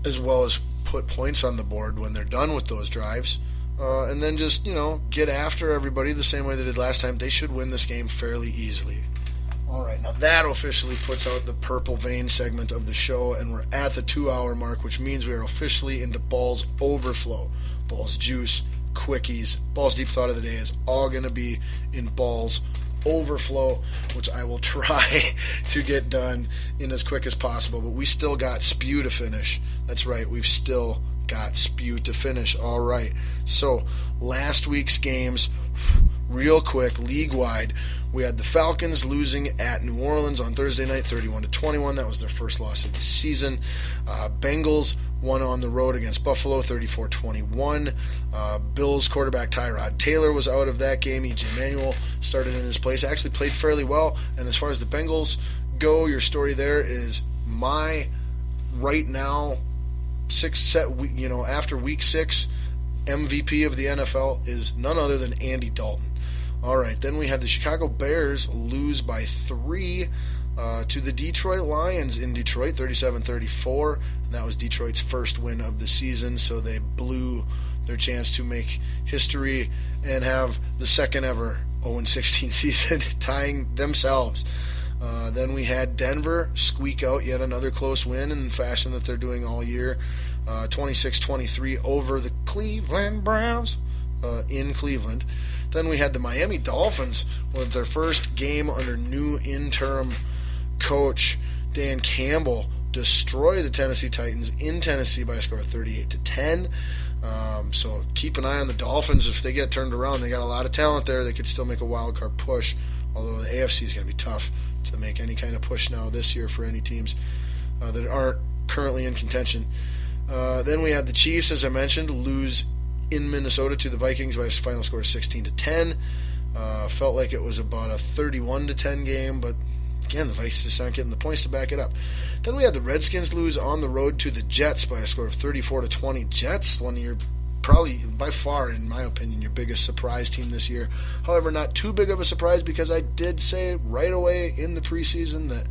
as well as put points on the board when they're done with those drives. And then just, get after everybody the same way they did last time. They should win this game fairly easily. All right, now that officially puts out the Purple Vein segment of the show, and we're at the 2-hour mark, which means we are officially into Balls Overflow. Balls Juice, Quickies, Balls Deep Thought of the Day is all going to be in Balls Overflow, which I will try to get done in as quick as possible. But we still got Spew to finish. That's right, we've still got Spew to finish. All right, so last week's games, real quick, league-wide, we had the Falcons losing at New Orleans on Thursday night, 31-21. That was their first loss of the season. Bengals won on the road against Buffalo, 34-21. Bills quarterback Tyrod Taylor was out of that game. E.J. Manuel started in his place. Actually played fairly well. And as far as the Bengals go, your story there is my right now after week 6 MVP of the NFL is none other than Andy Dalton. All right, then we had the Chicago Bears lose by 3 to the Detroit Lions in Detroit, 37-34. And that was Detroit's first win of the season, so they blew their chance to make history and have the second ever 0-16 season, tying themselves. Then we had Denver squeak out yet another close win in the fashion that they're doing all year, 26-23 over the Cleveland Browns in Cleveland. Then we had the Miami Dolphins with their first game under new interim coach Dan Campbell destroy the Tennessee Titans in Tennessee by a score of 38-10. So keep an eye on the Dolphins. If they get turned around, they got a lot of talent there. They could still make a wild card push, although the AFC is going to be tough to make any kind of push now this year for any teams that aren't currently in contention. Then we had the Chiefs, as I mentioned, lose in Minnesota to the Vikings by a final score of 16-10. Felt like it was about a 31-10 game, but again, the Vikings just aren't getting the points to back it up. Then we had the Redskins lose on the road to the Jets by a score of 34-20. Jets, one of your, probably by far, in my opinion, your biggest surprise team this year. However, not too big of a surprise, because I did say right away in the preseason that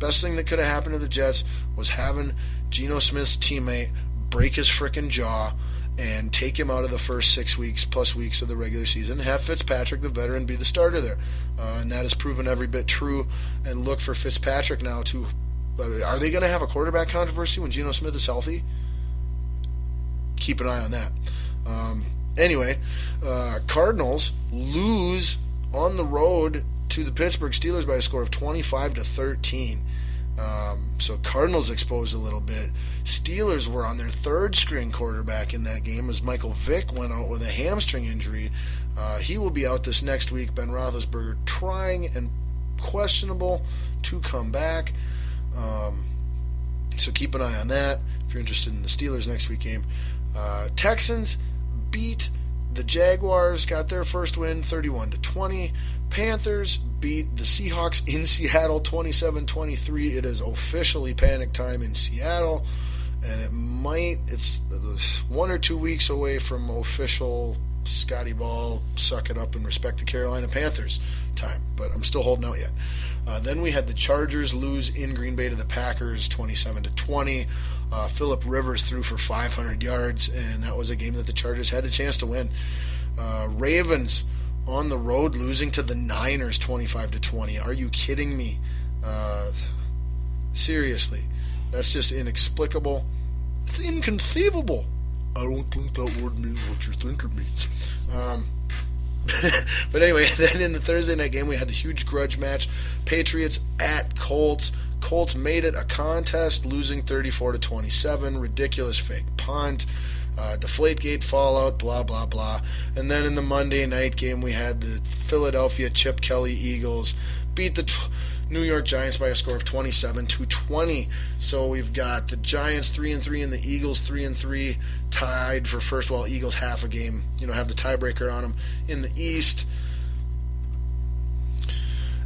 best thing that could have happened to the Jets was having Geno Smith's teammate break his frickin' jaw and take him out of the first 6 weeks plus weeks of the regular season, have Fitzpatrick, the veteran, be the starter there. And that has proven every bit true. And look for Fitzpatrick now to... Are they going to have a quarterback controversy when Geno Smith is healthy? Keep an eye on that. Anyway, Cardinals lose on the road to the Pittsburgh Steelers by a score of 25-13. So Cardinals exposed a little bit. Steelers were on their third string quarterback in that game as Michael Vick went out with a hamstring injury. He will be out this next week. Ben Roethlisberger trying and questionable to come back. So keep an eye on that if you're interested in the Steelers next week game. Texans beat the Jaguars, got their first win 31-20. Panthers beat the Seahawks in Seattle 27-23. It is officially panic time in Seattle, and it's 1 or 2 weeks away from official Scotty Ball, suck it up and respect the Carolina Panthers time, but I'm still holding out yet. Then we had the Chargers lose in Green Bay to the Packers 27-20. Phillip Rivers threw for 500 yards, and that was a game that the Chargers had a chance to win. Ravens on the road losing to the Niners 25-20. Are you kidding me? Seriously, that's just inexplicable. It's inconceivable. I don't think that word means what you think it means. But anyway, then in the Thursday night game, we had the huge grudge match. Patriots at Colts. Colts made it a contest, losing 34-27. Ridiculous fake punt. Deflategate fallout, blah, blah, blah. And then in the Monday night game, we had the Philadelphia Chip Kelly Eagles beat the New York Giants by a score of 27-20. So we've got the Giants 3-3 and the Eagles 3-3 tied for first. Well, Eagles half a game, have the tiebreaker on them in the East.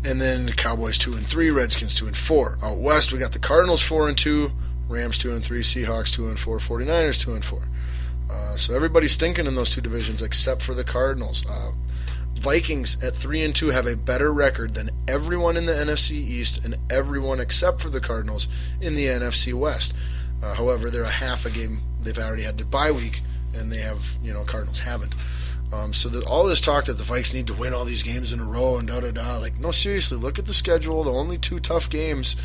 And then the Cowboys 2-3, Redskins 2-4. Out west, we got the Cardinals 4-2, Rams 2-3, Seahawks 2-4, 49ers 2-4. So everybody's stinking in those two divisions except for the Cardinals. Vikings at 3-2 have a better record than everyone in the NFC East and everyone except for the Cardinals in the NFC West. However, they're a half a game. They've already had their bye week, and they have, Cardinals haven't. So all this talk that the Vikes need to win all these games in a row and da-da-da, like, no, seriously, look at the schedule. The only two tough games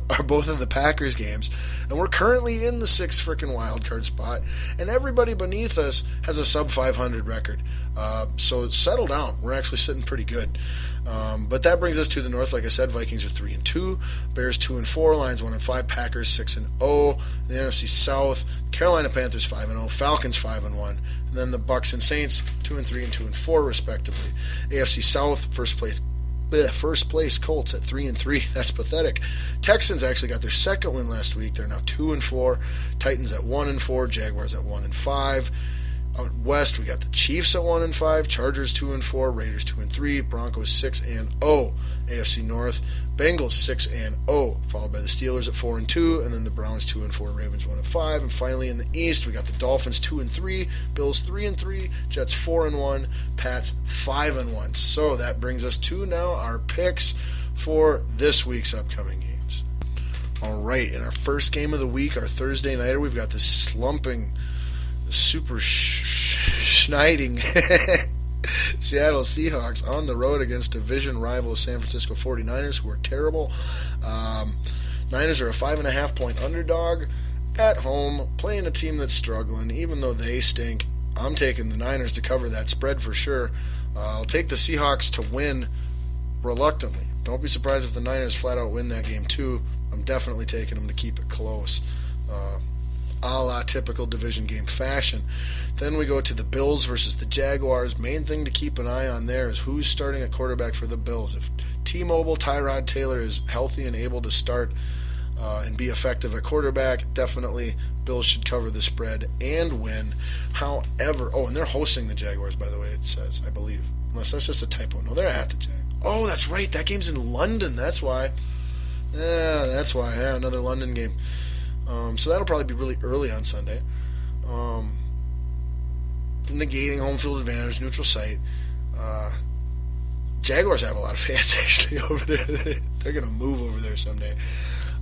are both in the Packers games, and we're currently in the 6th freaking wild card spot, and everybody beneath us has a sub-500 record. So settle down. We're actually sitting pretty good. But that brings us to the North. Like I said, Vikings are 3-2, Bears 2-4, Lions 1-5, Packers 6-0. The NFC South, Carolina Panthers 5-0, Falcons 5-1, and then the Bucks and Saints 2-3 and 2-4 respectively. AFC South, first place Colts at 3-3. That's pathetic. Texans actually got their second win last week. They're now 2-4. Titans at 1-4. Jaguars at 1-5. Out west, we got the Chiefs at 1-5, Chargers 2-4, Raiders 2-3, Broncos 6-0. AFC North, Bengals 6-0, followed by the Steelers at 4-2, and then the Browns 2-4, Ravens 1-5, and finally in the East, we got the Dolphins 2-3, Bills 3-3, Jets 4-1, Pats 5-1. So that brings us to now our picks for this week's upcoming games. All right, in our first game of the week, our Thursday nighter, we've got the slumping, super schneiding Seattle Seahawks on the road against division rival San Francisco 49ers, who are terrible. Niners are a 5.5 point underdog at home, playing a team that's struggling. Even though they stink, I'm taking the Niners to cover that spread for sure. I'll take the Seahawks to win reluctantly. Don't be surprised if the Niners flat out win that game too. I'm definitely taking them to keep it close. A la typical division game fashion. Then we go to the Bills versus the Jaguars. Main thing to keep an eye on there is who's starting at quarterback for the Bills. If T-Mobile Tyrod Taylor is healthy and able to start and be effective at quarterback, definitely Bills should cover the spread and win. However, and they're hosting the Jaguars, by the way, it says, I believe. Unless that's just a typo. No, they're at the Jaguars. Oh, that's right. That game's in London. That's why. Yeah, that's why. Yeah, another London game. So that'll probably be really early on Sunday. Negating home field advantage, neutral site. Jaguars have a lot of fans actually over there. They're going to move over there someday.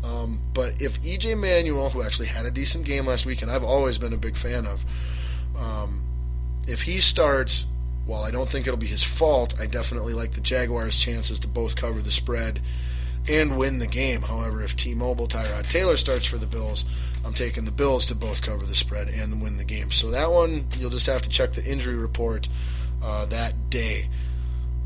But if E.J. Manuel, who actually had a decent game last week, and I've always been a big fan of, if he starts, while I don't think it'll be his fault, I definitely like the Jaguars' chances to both cover the spread and win the game. However, if T-Mobile Tyrod Taylor starts for the Bills, I'm taking the Bills to both cover the spread and win the game. So that one, you'll just have to check the injury report that day.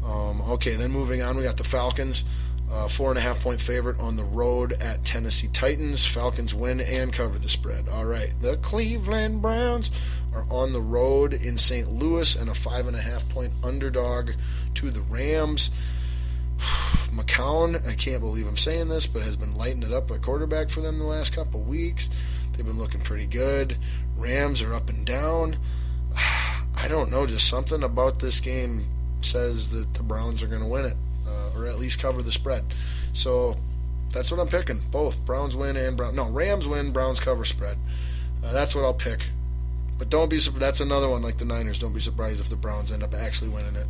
Okay, then moving on, we got the Falcons, 4.5 point favorite on the road at Tennessee Titans. Falcons win and cover the spread. All right, the Cleveland Browns are on the road in St. Louis and a 5.5 point underdog to the Rams. McCown, I can't believe I'm saying this, but has been lighting it up at quarterback for them the last couple weeks. They've been looking pretty good. Rams are up and down. I don't know, just something about this game says that the Browns are going to win it, or at least cover the spread. So that's what I'm picking. Both Browns win and Rams win, Browns cover spread. That's what I'll pick. But don't be surprised. That's another one like the Niners. Don't be surprised if the Browns end up actually winning it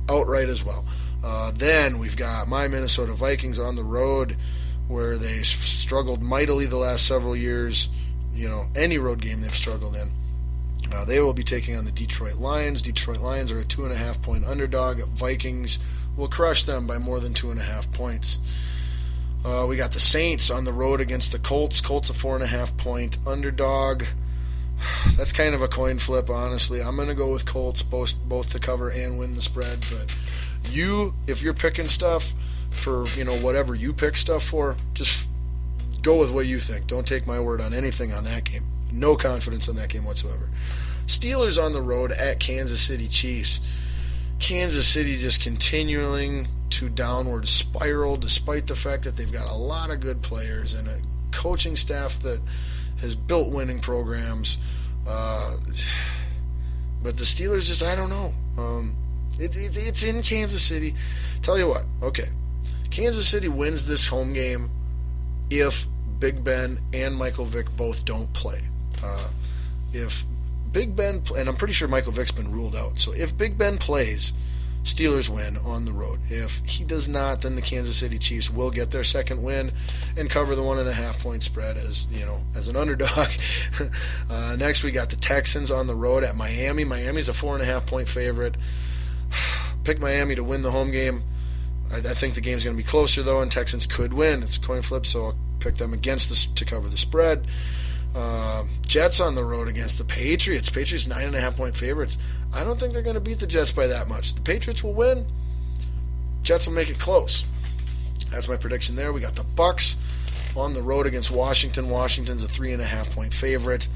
outright as well. Then we've got my Minnesota Vikings on the road, where they struggled mightily the last several years. Any road game they've struggled in. They will be taking on the Detroit Lions. Detroit Lions are a 2.5 point underdog. Vikings will crush them by more than 2.5 points. We got the Saints on the road against the Colts. Colts a 4.5 point underdog. That's kind of a coin flip, honestly. I'm going to go with Colts both to cover and win the spread. But if you're picking stuff for whatever you pick stuff for, just go with what you think. Don't take my word on anything on that game. No confidence in that game whatsoever. Steelers on the road at Kansas City Chiefs. Kansas City just continuing to downward spiral, despite the fact that they've got a lot of good players and a coaching staff that has built winning programs. But the Steelers just, I don't know. It's in Kansas City. Tell you what, okay. Kansas City wins this home game if Big Ben and Michael Vick both don't play. If Big Ben, and I'm pretty sure Michael Vick's been ruled out, so if Big Ben plays, Steelers win on the road. If he does not, then the Kansas City Chiefs will get their second win and cover the 1.5 point spread as an underdog. Next, we got the Texans on the road at Miami. Miami's a 4.5 point favorite. Pick Miami to win the home game. I think the game's going to be closer though, and Texans could win. It's a coin flip, so I'll pick them against this to cover the spread. Jets on the road against the Patriots. Patriots 9.5 point favorites. I don't think they're going to beat the Jets by that much. The Patriots will win. Jets will make it close. That's my prediction there. We got the Bucks on the road against Washington. Washington's a 3.5 point favorite.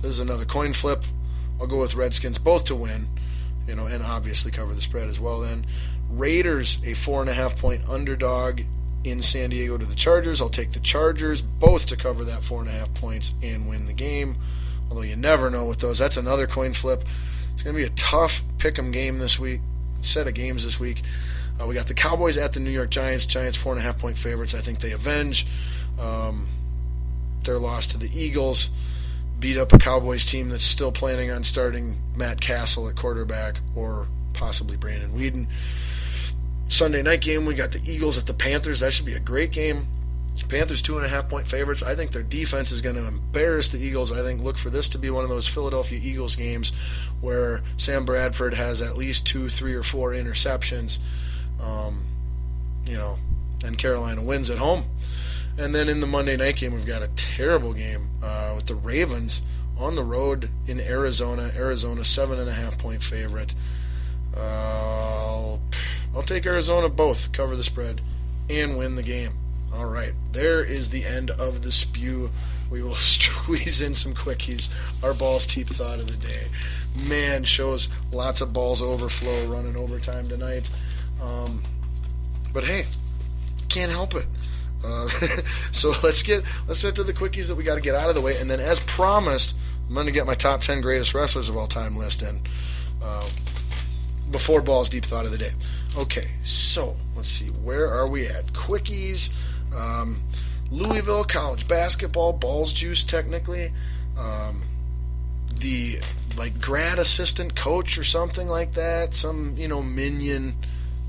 This is another coin flip. I'll go with Redskins both to win, and obviously cover the spread as well. Then Raiders a 4.5 point underdog in San Diego to the Chargers. I'll take the Chargers both to cover that 4.5 points and win the game. Although you never know with those. That's another coin flip. It's going to be a tough pick'em game this week. Set of games this week. We got the Cowboys at the New York Giants. Giants 4.5 point favorites. I think they avenge their loss to the Eagles. Beat up a Cowboys team that's still planning on starting Matt Castle at quarterback or possibly Brandon Weeden. Sunday night game, we got the Eagles at the Panthers. That should be a great game. Panthers 2.5 point favorites. I think their defense is going to embarrass the Eagles. I think look for this to be one of those Philadelphia Eagles games where Sam Bradford has at least 2, 3, or 4 interceptions, and Carolina wins at home. And then in the Monday night game, we've got a terrible game with the Ravens on the road in Arizona. Arizona 7.5 point favorite. I'll take Arizona both, cover the spread, and win the game. All right, there is the end of the spew. We will squeeze in some quickies. Our balls deep thought of the day. Man, shows lots of balls overflow running overtime tonight. But hey, can't help it. So let's get to the quickies that we got to get out of the way, and then as promised, I'm going to get my top 10 greatest wrestlers of all time list in before balls deep thought of the day. Okay, so let's see, where are we at? Quickies. Louisville college basketball, balls juice technically. The grad assistant coach or something like that, some minion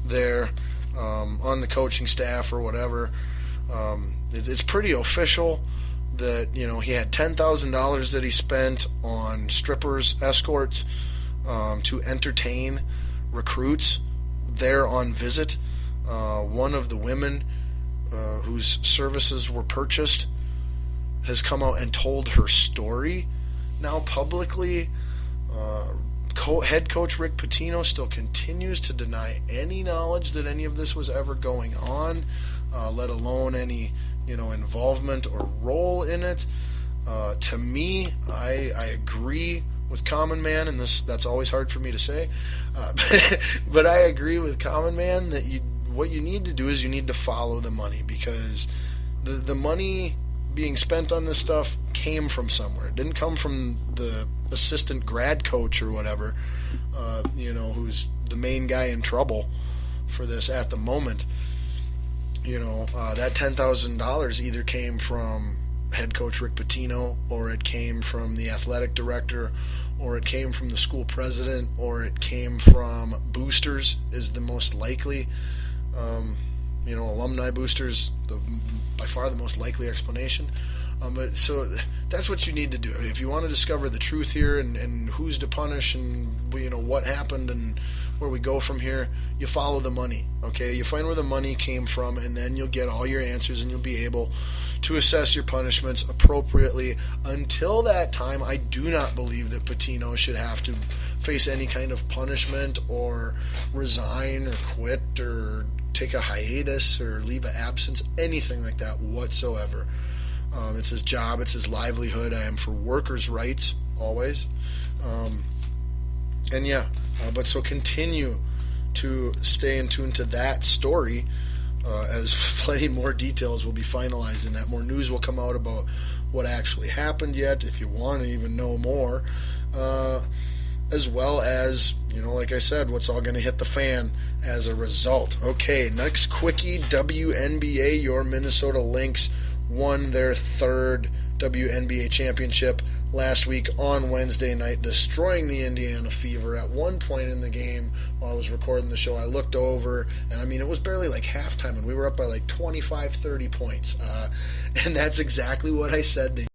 there on the coaching staff or whatever. It's pretty official that he had $10,000 that he spent on strippers, escorts, to entertain recruits there on visit. One of the women whose services were purchased has come out and told her story now publicly. Head coach Rick Pitino still continues to deny any knowledge that any of this was ever going on, let alone any involvement or role in it. To me, I agree with Common Man, and that's always hard for me to say, but I agree with Common Man that what you need to do is you need to follow the money, because the money being spent on this stuff came from somewhere. It didn't come from the assistant grad coach or whatever, who's the main guy in trouble for this at the moment. That $10,000 either came from head coach Rick Pitino, or it came from the athletic director, or it came from the school president, or it came from boosters is the most likely. Alumni boosters, by far the most likely explanation. But so that's what you need to do if you want to discover the truth here and who's to punish and what happened and where we go from here. You follow the money, okay? You find where the money came from, and then you'll get all your answers, and you'll be able to assess your punishments appropriately. Until that time, I do not believe that Pitino should have to face any kind of punishment or resign or quit or take a hiatus or leave an absence, anything like that whatsoever. It's his job, it's his livelihood. I am for workers' rights always. But so continue to stay in tune to that story, as plenty more details will be finalized in that. More news will come out about what actually happened yet, if you want to even know more, as well as, like I said, what's all going to hit the fan as a result. Okay, next quickie, WNBA, your Minnesota Lynx won their third WNBA championship last week on Wednesday night, destroying the Indiana Fever. At one point in the game, while I was recording the show, I looked over, and I mean, it was barely like halftime, and we were up by like 25, 30 points. And that's exactly what I said.